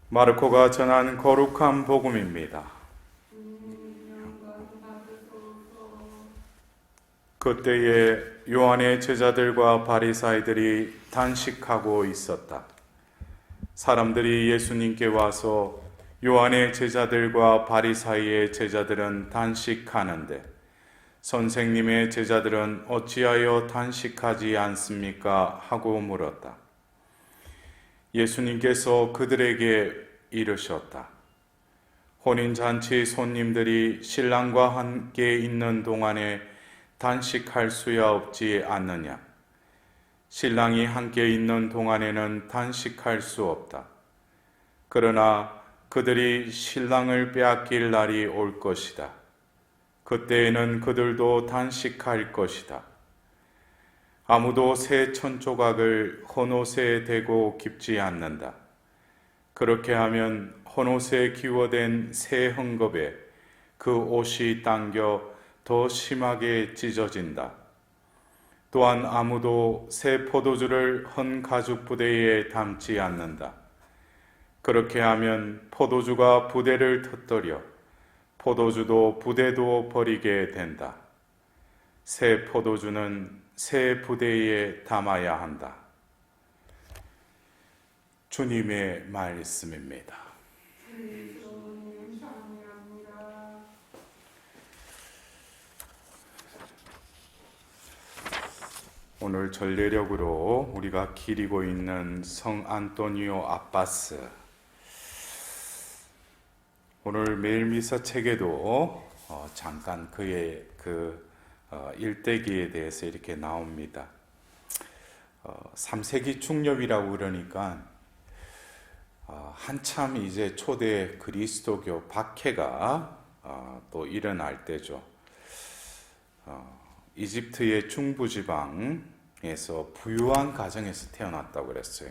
마르코가 전한 거룩한 복음입니다. 그때에 요한의 제자들과 바리사이들이 단식하고 있었다. 사람들이 예수님께 와서 요한의 제자들과 바리사이의 제자들은 단식하는데 선생님의 제자들은 어찌하여 단식하지 않습니까? 하고 물었다. 예수님께서 그들에게 이르셨다. 혼인잔치 손님들이 신랑과 함께 있는 동안에 단식할 수야 없지 않느냐? 신랑이 함께 있는 동안에는 단식할 수 없다. 그러나 그들이 신랑을 빼앗길 날이 올 것이다. 그때에는 그들도 단식할 것이다. 아무도 새 천조각을 헌옷에 대고 깁지 않는다. 그렇게 하면 헌옷에 기워댄 새 헝겊에 그 옷이 당겨 더 심하게 찢어진다. 또한 아무도 새 포도주를 헌 가죽 부대에 담지 않는다. 그렇게 하면 포도주가 부대를 터뜨려 포도주도 부대도 버리게 된다. 새 포도주는 새 부대에 담아야 한다. 주님의 말씀입니다. 오늘 전례력으로 우리가 기리고 있는 성 안토니오 아빠스, 오늘 매일 미사 책에도 잠깐 그의 일대기에 대해서 이렇게 나옵니다. 3세기 중엽이라고 그러니까 한참 이제 초대 그리스도교 박해가 또 일어날 때죠. 이집트의 중부지방에서 부유한 가정에서 태어났다고 그랬어요.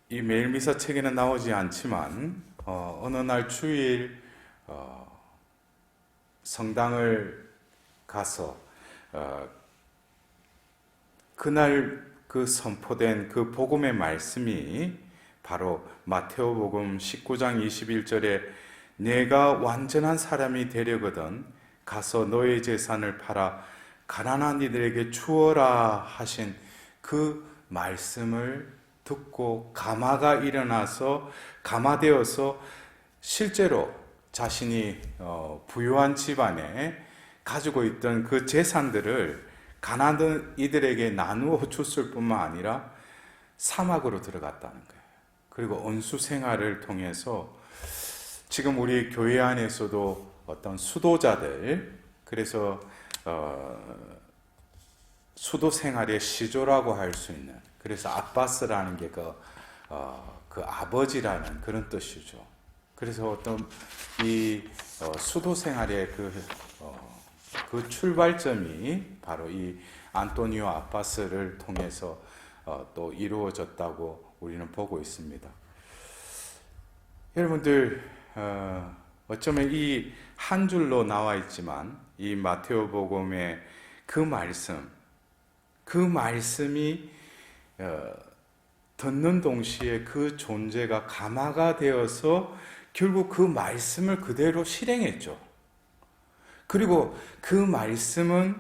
이 매일미사 책에는 나오지 않지만 어느 날 주일 성당을 가서 그날 그 선포된 그 복음의 말씀이 바로 마테오복음 19장 21절에 내가 완전한 사람이 되려거든 가서 너의 재산을 팔아 가난한 이들에게 주어라 하신 그 말씀을 듣고 감화되어서 실제로 자신이 부유한 집안에 가지고 있던 그 재산들을 가난한 이들에게 나누어 줬을 뿐만 아니라 사막으로 들어갔다는 거예요. 그리고 언수 생활을 통해서 지금 우리 교회 안에서도 어떤 수도자들, 그래서 수도 생활의 시조라고 할 수 있는, 그래서 아빠스라는 게 그 아버지라는 그런 뜻이죠. 그래서 어떤 이 수도 생활의 그 출발점이 바로 이 안토니오 아빠스를 통해서 또 이루어졌다고 우리는 보고 있습니다. 여러분들 어쩌면 이 한 줄로 나와 있지만 이 마테오복음의 그 말씀이 듣는 동시에 그 존재가 감화가 되어서 결국 그 말씀을 그대로 실행했죠. 그리고 그 말씀은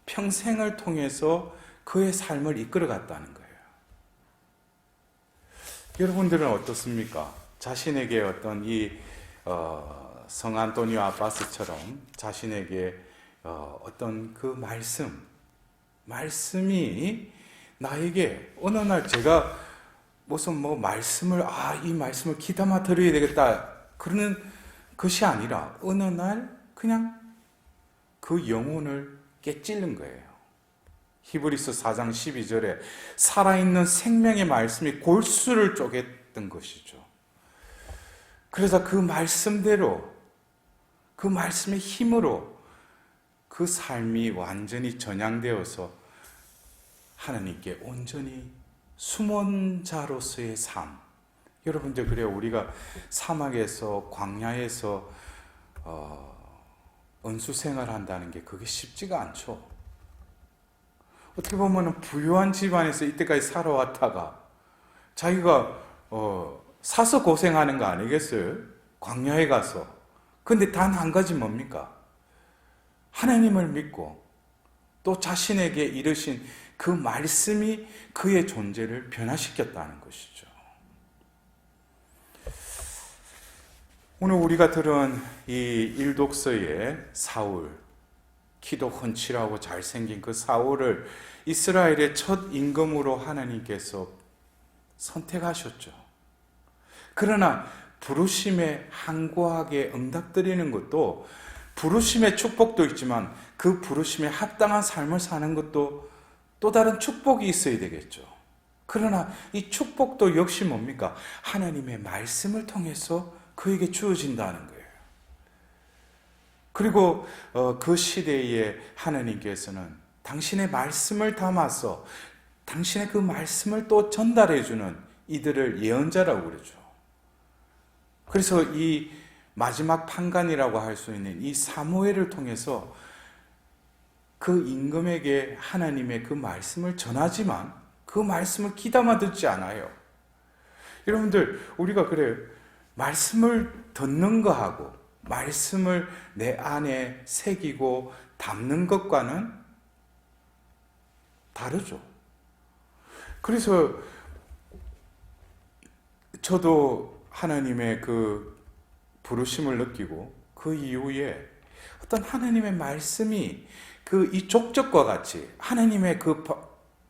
평생을 통해서 그의 삶을 이끌어갔다는 거예요. 여러분들은 어떻습니까? 자신에게 어떤 이 성 안토니오 아빠스처럼 자신에게 어떤 그 말씀이 나에게 어느 날 제가 무슨 이 말씀을 귀담아 들어야 되겠다 그러는 것이 아니라 어느 날 그냥 그 영혼을 깨찔른 거예요. 히브리서 4장 12절에 살아있는 생명의 말씀이 골수를 쪼갰던 것이죠. 그래서 그 말씀대로 그 말씀의 힘으로 그 삶이 완전히 전향되어서 하나님께 온전히 숨은 자로서의 삶. 여러분들 그래요. 우리가 사막에서 광야에서 언수 생활한다는 게 그게 쉽지가 않죠. 어떻게 보면 부유한 집안에서 이때까지 살아왔다가 자기가 사서 고생하는 거 아니겠어요? 광야에 가서. 근데 단 한 가지 뭡니까? 하나님을 믿고 또 자신에게 이르신 그 말씀이 그의 존재를 변화시켰다는 것이죠. 오늘 우리가 들은 이 일독서의 사울, 키도 훤칠하고 잘생긴 그 사울을 이스라엘의 첫 임금으로 하나님께서 선택하셨죠. 그러나 부르심에 항구하게 응답드리는 것도, 부르심의 축복도 있지만 그 부르심에 합당한 삶을 사는 것도 또 다른 축복이 있어야 되겠죠. 그러나 이 축복도 역시 뭡니까? 하나님의 말씀을 통해서 그에게 주어진다는 거예요. 그리고 그 시대에 하나님께서는 당신의 말씀을 담아서 당신의 그 말씀을 또 전달해주는 이들을 예언자라고 그러죠. 그래서 이 마지막 판관이라고 할 수 있는 이 사무엘을 통해서 그 임금에게 하나님의 그 말씀을 전하지만 그 말씀을 귀담아 듣지 않아요. 여러분들, 우리가 그래요. 말씀을 듣는 거하고 말씀을 내 안에 새기고 담는 것과는 다르죠. 그래서 저도 하나님의 그 부르심을 느끼고 그 이후에 어떤 하나님의 말씀이 그 이 족적과 같이 하나님의 그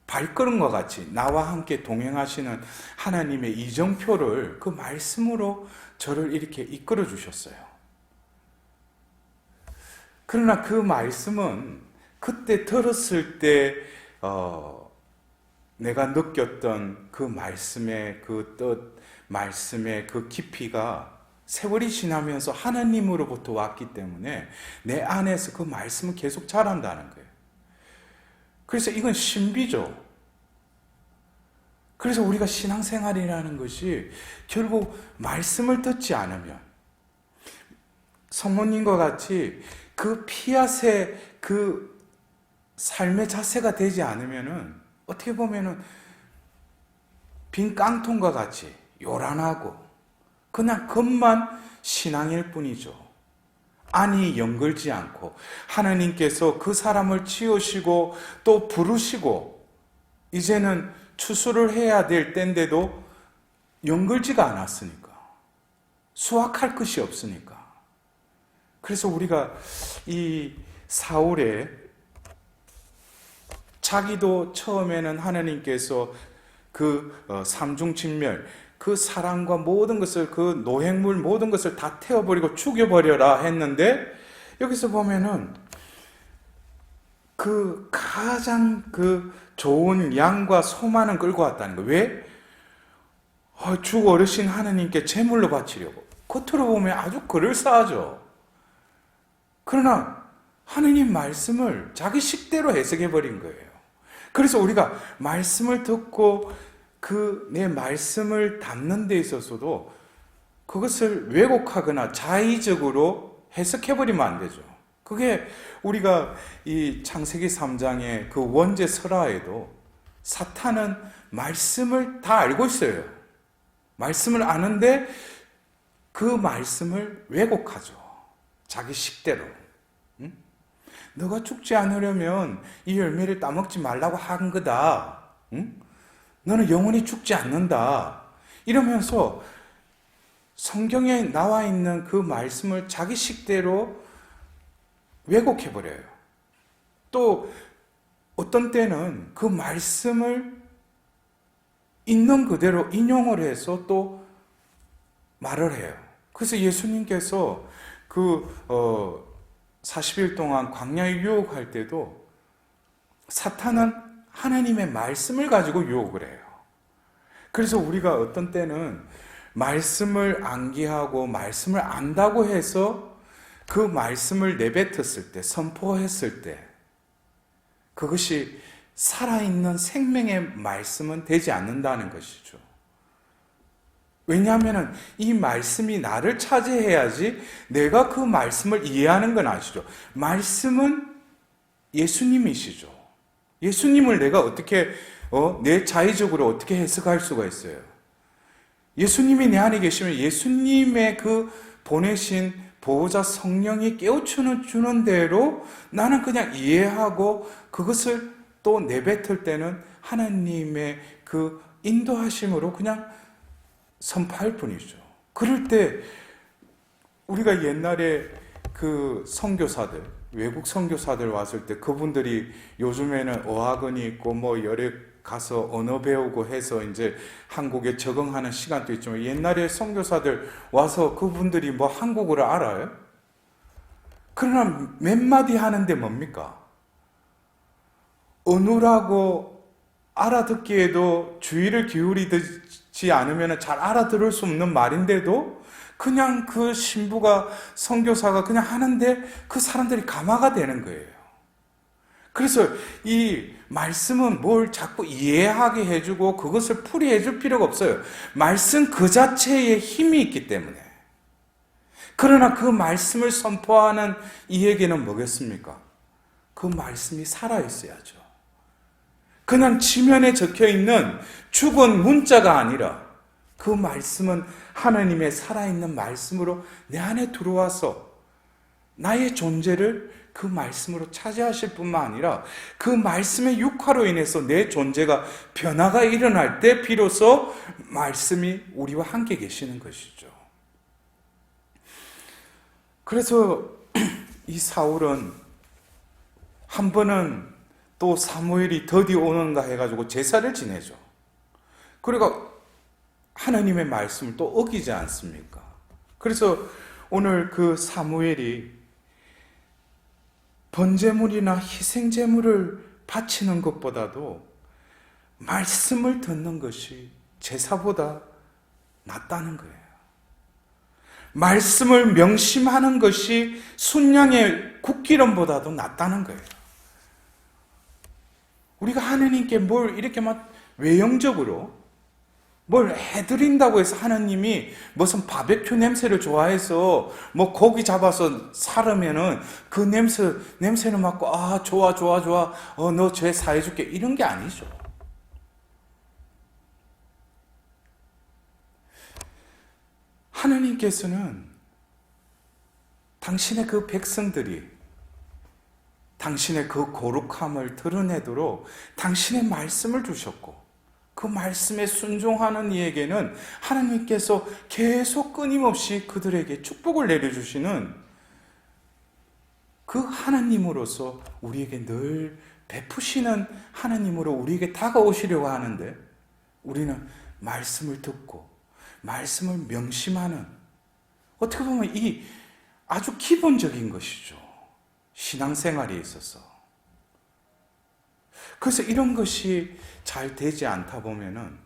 발걸음과 같이 나와 함께 동행하시는 하나님의 이정표를 그 말씀으로 저를 이렇게 이끌어 주셨어요. 그러나 그 말씀은 그때 들었을 때 내가 느꼈던 그 말씀의 그 뜻, 말씀의 그 깊이가 세월이 지나면서 하나님으로부터 왔기 때문에 내 안에서 그 말씀은 계속 자란다는 거예요. 그래서 이건 신비죠. 그래서 우리가 신앙생활이라는 것이 결국 말씀을 듣지 않으면, 성모님과 같이 그 피앗의 그 삶의 자세가 되지 않으면은 어떻게 보면은 빈 깡통과 같이 요란하고 그냥 겉만 신앙일 뿐이죠. 안이 연결지 않고 하나님께서 그 사람을 치우시고 또 부르시고 이제는 추수를 해야 될 때인데도 연결지가 않았으니까, 수확할 것이 없으니까. 그래서 우리가 이 사울의 자기도 처음에는 하나님께서 그 삼중진멸, 그 사랑과 모든 것을, 그 노획물 모든 것을 다 태워버리고 죽여버려라 했는데, 여기서 보면은 그 가장 그 좋은 양과 소만은 끌고 왔다는 거예요. 왜? 주 어르신 하나님께 제물로 바치려고. 겉으로 보면 아주 그럴싸하죠. 그러나 하나님 말씀을 자기 식대로 해석해버린 거예요. 그래서 우리가 말씀을 듣고 그 내 말씀을 담는 데 있어서도 그것을 왜곡하거나 자의적으로 해석해버리면 안 되죠. 그게 우리가 이 창세기 3장의 그 원죄 설화에도 사탄은 말씀을 다 알고 있어요. 말씀을 아는데 그 말씀을 왜곡하죠. 자기 식대로. 응? 너가 죽지 않으려면 이 열매를 따먹지 말라고 한 거다. 응? 너는 영원히 죽지 않는다. 이러면서 성경에 나와 있는 그 말씀을 자기 식대로 왜곡해버려요. 또 어떤 때는 그 말씀을 있는 그대로 인용을 해서 또 말을 해요. 그래서 예수님께서 그 40일 동안 광야에 유혹할 때도 사탄은 하나님의 말씀을 가지고 유혹을 해요. 그래서 우리가 어떤 때는 말씀을 암기하고 말씀을 안다고 해서 그 말씀을 내뱉었을 때, 선포했을 때 그것이 살아있는 생명의 말씀은 되지 않는다는 것이죠. 왜냐하면 이 말씀이 나를 차지해야지 내가 그 말씀을 이해하는 건 아시죠. 말씀은 예수님이시죠. 예수님을 내가 어떻게 내 자의적으로 어떻게 해석할 수가 있어요? 예수님이 내 안에 계시면 예수님의 그 보내신 보호자 성령이 깨우쳐주는 대로 나는 그냥 이해하고 그것을 또 내뱉을 때는 하나님의 그 인도하심으로 그냥 선포할 뿐이죠. 그럴 때 우리가 옛날에 그 선교사들, 외국 선교사들 왔을 때 그분들이 요즘에는 어학원이 있고 뭐 여러 가서 언어 배우고 해서 이제 한국에 적응하는 시간도 있지만 옛날에 선교사들 와서 그분들이 뭐 한국어를 알아요? 그러나 몇 마디 하는데 뭡니까? 어눌하고 알아듣기에도 주의를 기울이지 않으면 잘 알아들을 수 없는 말인데도 그냥 그 신부가 선교사가 그냥 하는데 그 사람들이 감화가 되는 거예요. 그래서 이 말씀은 뭘 자꾸 이해하게 해주고 그것을 풀이해 줄 필요가 없어요. 말씀 그 자체에 힘이 있기 때문에. 그러나 그 말씀을 선포하는 이에게는 뭐겠습니까? 그 말씀이 살아있어야죠. 그냥 지면에 적혀 있는 죽은 문자가 아니라 그 말씀은 하나님의 살아있는 말씀으로 내 안에 들어와서 나의 존재를 그 말씀으로 차지하실 뿐만 아니라 그 말씀의 육화로 인해서 내 존재가 변화가 일어날 때 비로소 말씀이 우리와 함께 계시는 것이죠. 그래서 이 사울은 한 번은 또 사무엘이 더디 오는가 해가지고 제사를 지내죠. 그러니까 하나님의 말씀을 또 어기지 않습니까? 그래서 오늘 그 사무엘이 번제물이나 희생제물을 바치는 것보다도 말씀을 듣는 것이 제사보다 낫다는 거예요. 말씀을 명심하는 것이 순양의 국기름보다도 낫다는 거예요. 우리가 하나님께 뭘 이렇게 막 외형적으로 뭘 해드린다고 해서 하나님이 무슨 바베큐 냄새를 좋아해서 뭐 고기 잡아서 사르면은 그 냄새를 맡고 아 좋아 너 죄 사해줄게 이런 게 아니죠. 하나님께서는 당신의 그 백성들이 당신의 그 거룩함을 드러내도록 당신의 말씀을 주셨고 그 말씀에 순종하는 이에게는 하나님께서 계속 끊임없이 그들에게 축복을 내려주시는 그 하나님으로서 우리에게 늘 베푸시는 하나님으로 우리에게 다가오시려고 하는데 우리는 말씀을 듣고 말씀을 명심하는 어떻게 보면 이 아주 기본적인 것이죠. 신앙생활에 있어서. 그래서 이런 것이 잘 되지 않다 보면은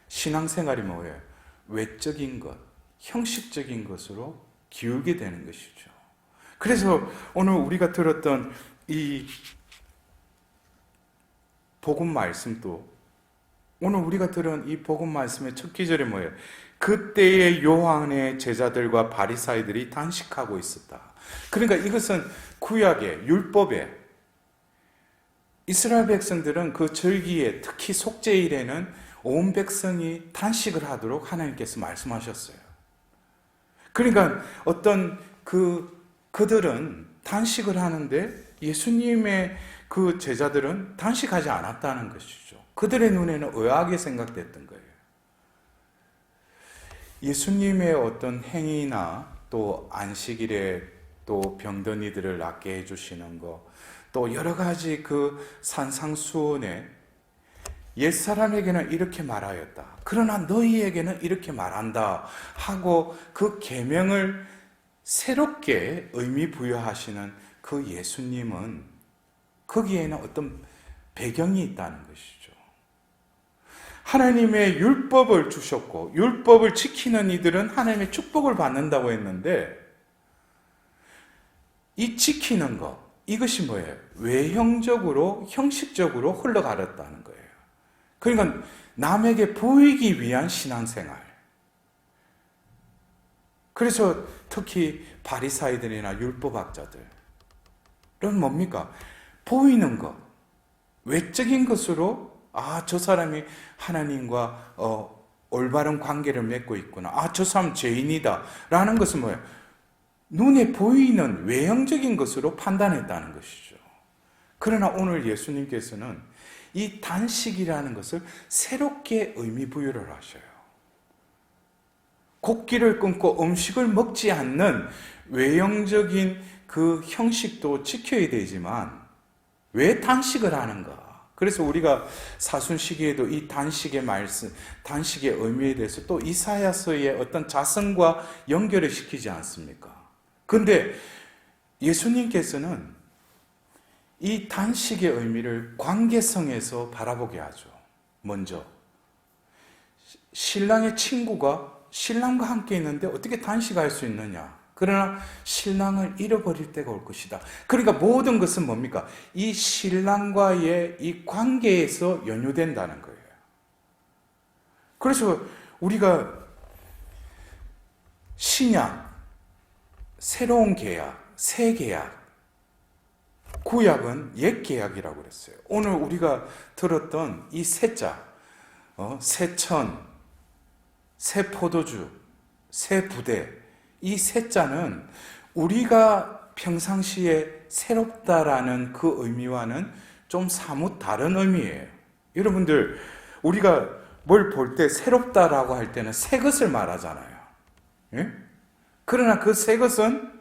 신앙생활이 뭐예요? 외적인 것, 형식적인 것으로 기울게 되는 것이죠. 그래서 오늘 우리가 들었던 이 복음 말씀도 오늘 우리가 들은 이 복음 말씀의 첫 기절이 뭐예요? 그때의 요한의 제자들과 바리사이들이 단식하고 있었다. 그러니까 이것은 구약의 율법에 이스라엘 백성들은 그 절기에 특히 속죄일에는 온 백성이 단식을 하도록 하나님께서 말씀하셨어요. 그러니까 어떤 그들은 단식을 하는데 예수님의 그 제자들은 단식하지 않았다는 것이죠. 그들의 눈에는 의아하게 생각됐던 거예요. 예수님의 어떤 행위나 또 안식일에 또 병든 이들을 낫게 해주시는 것, 또 여러 가지 그 산상수훈에 옛사람에게는 이렇게 말하였다. 그러나 너희에게는 이렇게 말한다. 하고 그 계명을 새롭게 의미 부여하시는 그 예수님은 거기에는 어떤 배경이 있다는 것이죠. 하나님의 율법을 주셨고 율법을 지키는 이들은 하나님의 축복을 받는다고 했는데 이 지키는 것, 이것이 뭐예요? 외형적으로, 형식적으로 흘러가렸다는 거예요. 그러니까 남에게 보이기 위한 신앙생활. 그래서 특히 바리사이들이나 율법학자들은 뭡니까? 보이는 것, 외적인 것으로 저 사람이 하나님과 올바른 관계를 맺고 있구나. 아, 저 사람 죄인이다. 라는 것은 뭐예요? 눈에 보이는 외형적인 것으로 판단했다는 것이죠. 그러나 오늘 예수님께서는 이 단식이라는 것을 새롭게 의미 부여를 하셔요. 곡기를 끊고 음식을 먹지 않는 외형적인 그 형식도 지켜야 되지만 왜 단식을 하는가? 그래서 우리가 사순 시기에도 이 단식의 말씀, 단식의 의미에 대해서 또 이사야서의 어떤 자성과 연결을 시키지 않습니까? 근데 예수님께서는 이 단식의 의미를 관계성에서 바라보게 하죠. 먼저 신랑의 친구가 신랑과 함께 있는데 어떻게 단식할 수 있느냐? 그러나 신랑을 잃어버릴 때가 올 것이다. 그러니까 모든 것은 뭡니까? 이 신랑과의 이 관계에서 연유된다는 거예요. 그래서 우리가 신약, 새로운 계약, 새 계약, 구약은 옛 계약이라고 그랬어요. 오늘 우리가 들었던 이 새자, 새천, 새 포도주, 새 부대, 이 새자는 우리가 평상시에 새롭다라는 그 의미와는 좀 사뭇 다른 의미예요. 여러분들, 우리가 뭘 볼 때 새롭다라고 할 때는 새 것을 말하잖아요. 예? 그러나 그 새 것은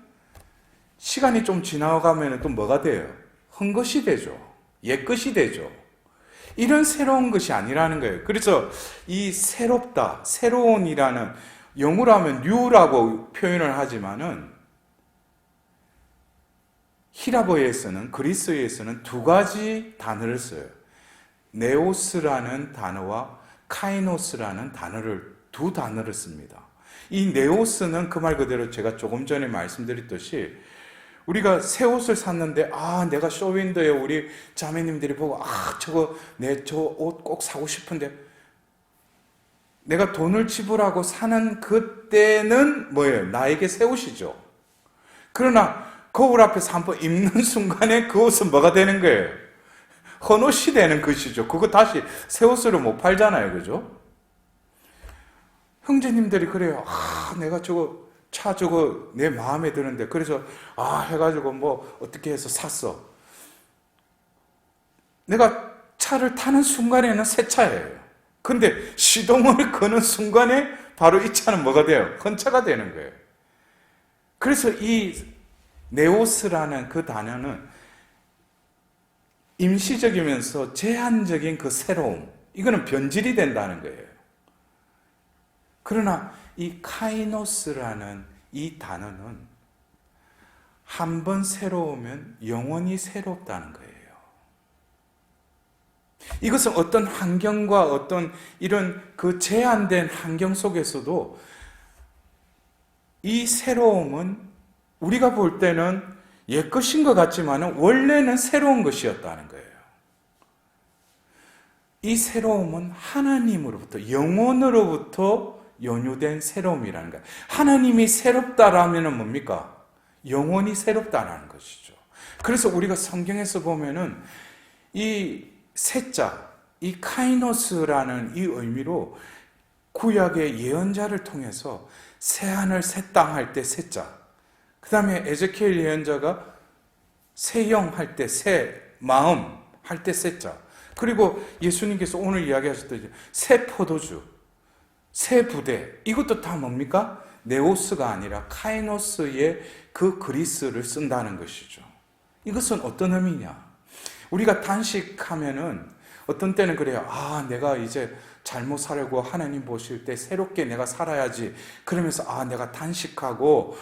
시간이 좀 지나가면 또 뭐가 돼요? 헛것이 되죠. 옛것이 되죠. 이런 새로운 것이 아니라는 거예요. 그래서 이 새롭다, 새로운이라는 영어로 하면 new라고 표현을 하지만은 히라보에서는, 그리스어에서는 두 가지 단어를 써요. 네오스라는 단어와 카이노스라는 두 단어를 씁니다. 이 네오스는 그 말 그대로 제가 조금 전에 말씀드렸듯이 우리가 새 옷을 샀는데 내가 쇼윈도에 우리 자매님들이 보고 저 옷 꼭 사고 싶은데 내가 돈을 지불하고 사는 그때는 뭐예요? 나에게 새 옷이죠. 그러나 거울 앞에서 한번 입는 순간에 그 옷은 뭐가 되는 거예요? 헌옷이 되는 것이죠. 그거 다시 새 옷으로 못 팔잖아요. 그죠? 형제님들이 그래요. 내가 저거 내 마음에 드는데 그래서 해가지고 뭐 어떻게 해서 샀어. 내가 차를 타는 순간에는 새 차예요. 근데 시동을 거는 순간에 바로 이 차는 뭐가 돼요? 헌차가 되는 거예요. 그래서 이 네오스라는 그 단어는 임시적이면서 제한적인 그 새로움, 이거는 변질이 된다는 거예요. 그러나 이 카이노스라는 이 단어는 한 번 새로우면 영원히 새롭다는 거예요. 이것은 어떤 환경과 어떤 이런 그 제한된 환경 속에서도 이 새로움은 우리가 볼 때는 옛것인 것 같지만 원래는 새로운 것이었다는 거예요. 이 새로움은 하나님으로부터, 영혼으로부터 연유된 새로움이라는 거예요. 하나님이 새롭다라면 뭡니까? 영혼이 새롭다라는 것이죠. 그래서 우리가 성경에서 보면은 이 새자, 이 카이노스라는 이 의미로 구약의 예언자를 통해서 새하늘 새 땅 할 때 새자, 그 다음에 에zekiel 예언자가 새 영 할 때 새 마음 할 때 새자, 그리고 예수님께서 오늘 이야기하셨던 새 포도주, 새 부대, 이것도 다 뭡니까? 네오스가 아니라 카이노스의 그 그리스를 쓴다는 것이죠. 이것은 어떤 의미냐? 우리가 단식하면은 어떤 때는 그래요. 내가 이제 잘못 살고 하나님 보실 때 새롭게 내가 살아야지. 그러면서 내가 단식하고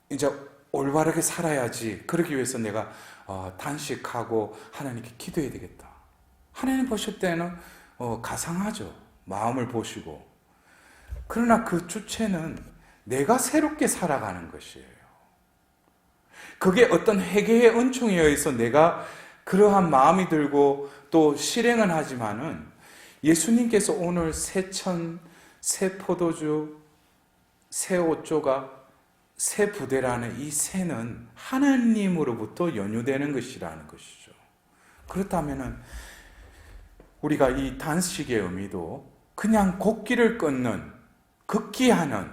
이제 올바르게 살아야지. 그러기 위해서 내가 단식하고 하나님께 기도해야 되겠다. 하나님 보실 때는 가상하죠. 마음을 보시고. 그러나 그 주체는 내가 새롭게 살아가는 것이에요. 그게 어떤 회개의 은총에 의해서 내가 그러한 마음이 들고 또 실행은 하지만은 예수님께서 오늘 새천, 새 포도주, 새 옷조각, 새 부대라는 이 새는 하나님으로부터 연유되는 것이라는 것이죠. 그렇다면은 우리가 이 단식의 의미도 그냥 곡기를 끊는, 극기하는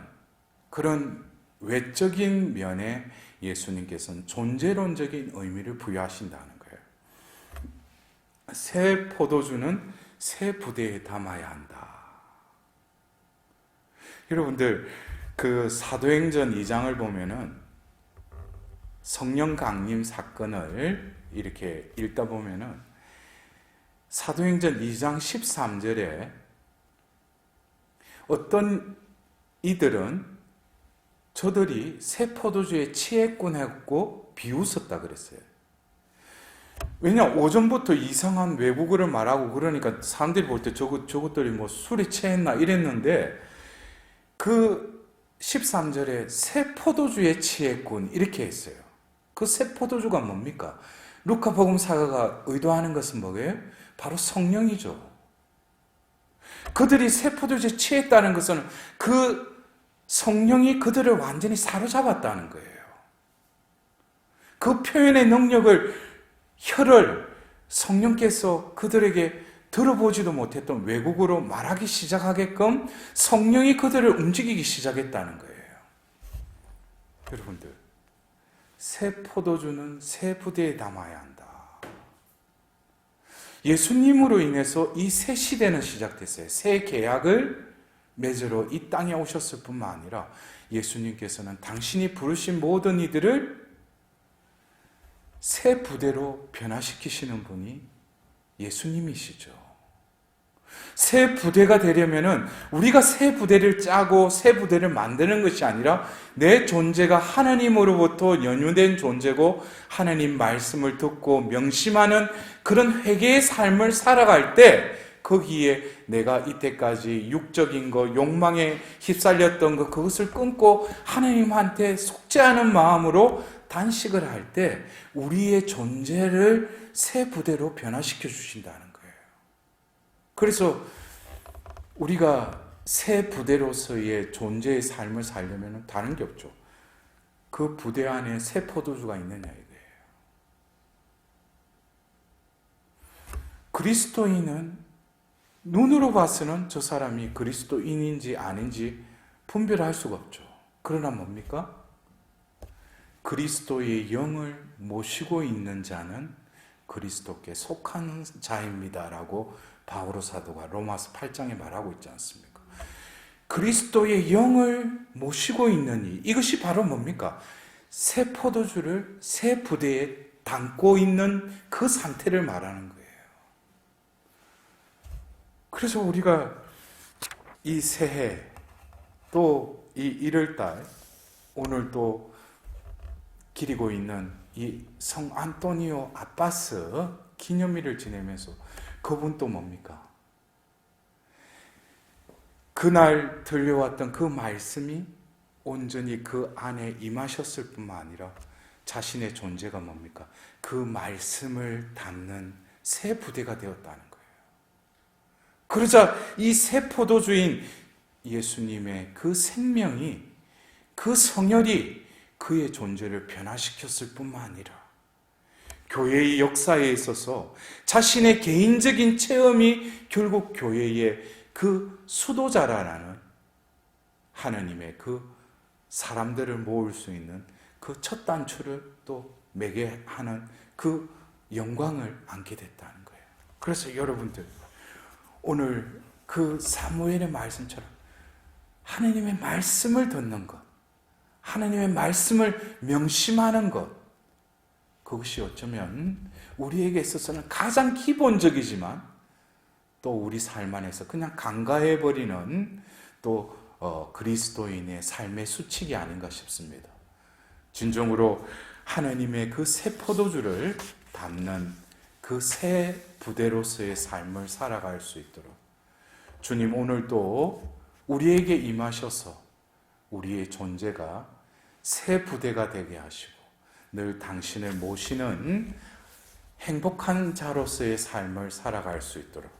그런 외적인 면에 예수님께서는 존재론적인 의미를 부여하신다는 거예요. 새 포도주는 새 부대에 담아야 한다. 여러분들, 그 사도행전 2장을 보면은 성령 강림 사건을 이렇게 읽다 보면은 사도행전 2장 13절에 어떤 이들은 저들이 새 포도주에 취했군 했고 비웃었다 그랬어요. 왜냐, 오전부터 이상한 외국어를 말하고 그러니까 사람들이 볼 때 저것들이 뭐 술에 취했나 이랬는데, 그 13절에 새 포도주에 취했군 이렇게 했어요. 그 새 포도주가 뭡니까? 루카복음 사가가 의도하는 것은 뭐예요? 바로 성령이죠. 그들이 새 포도주에 취했다는 것은 그 성령이 그들을 완전히 사로잡았다는 거예요. 그 표현의 능력을, 혀를 성령께서 그들에게 들어보지도 못했던 외국어로 말하기 시작하게끔 성령이 그들을 움직이기 시작했다는 거예요. 여러분들, 새 포도주는 새 부대에 담아야 한다. 예수님으로 인해서 이 새 시대는 시작됐어요. 새 계약을 맺으러 이 땅에 오셨을 뿐만 아니라 예수님께서는 당신이 부르신 모든 이들을 새 부대로 변화시키시는 분이 예수님이시죠. 새 부대가 되려면은 우리가 새 부대를 짜고 새 부대를 만드는 것이 아니라 내 존재가 하나님으로부터 연유된 존재고 하나님 말씀을 듣고 명심하는 그런 회개의 삶을 살아갈 때 거기에 내가 이때까지 육적인 것, 욕망에 휩쓸렸던 것, 그것을 끊고 하나님한테 속죄하는 마음으로 단식을 할 때 우리의 존재를 새 부대로 변화시켜 주신다는 거예요. 그래서 우리가 새 부대로서의 존재의 삶을 살려면 다른 게 없죠. 그 부대 안에 새 포도주가 있느냐 이거예요. 그리스도인은 눈으로 봐서는 저 사람이 그리스도인인지 아닌지 분별할 수가 없죠. 그러나 뭡니까? 그리스도의 영을 모시고 있는 자는 그리스도께 속한 자입니다라고 바오로 사도가 로마서 8장에 말하고 있지 않습니까? 그리스도의 영을 모시고 있는 이것이 바로 뭡니까? 새 포도주를 새 부대에 담고 있는 그 상태를 말하는 거예요. 그래서 우리가 이 새해 또 이 1월달 오늘 또 기리고 있는 이 성 안토니오 아빠스 기념일을 지내면서 그분 또 뭡니까? 그날 들려왔던 그 말씀이 온전히 그 안에 임하셨을 뿐만 아니라 자신의 존재가 뭡니까? 그 말씀을 담는 새 부대가 되었다는 거예요. 그러자 이 새 포도주인 예수님의 그 생명이, 그 성혈이 그의 존재를 변화시켰을 뿐만 아니라 교회의 역사에 있어서 자신의 개인적인 체험이 결국 교회의 그 수도자라는 하나님의 그 사람들을 모을 수 있는 그 첫 단추를 또 매게 하는 그 영광을 안게 됐다는 거예요. 그래서 여러분들 오늘 그 사무엘의 말씀처럼 하나님의 말씀을 듣는 것, 하나님의 말씀을 명심하는 것, 그것이 어쩌면 우리에게 있어서는 가장 기본적이지만 또 우리 삶 안에서 그냥 간과해버리는 또 그리스도인의 삶의 수칙이 아닌가 싶습니다. 진정으로 하나님의 그 새 포도주를 담는 그 새 부대로서의 삶을 살아갈 수 있도록 주님 오늘도 우리에게 임하셔서 우리의 존재가 새 부대가 되게 하시고 늘 당신을 모시는 행복한 자로서의 삶을 살아갈 수 있도록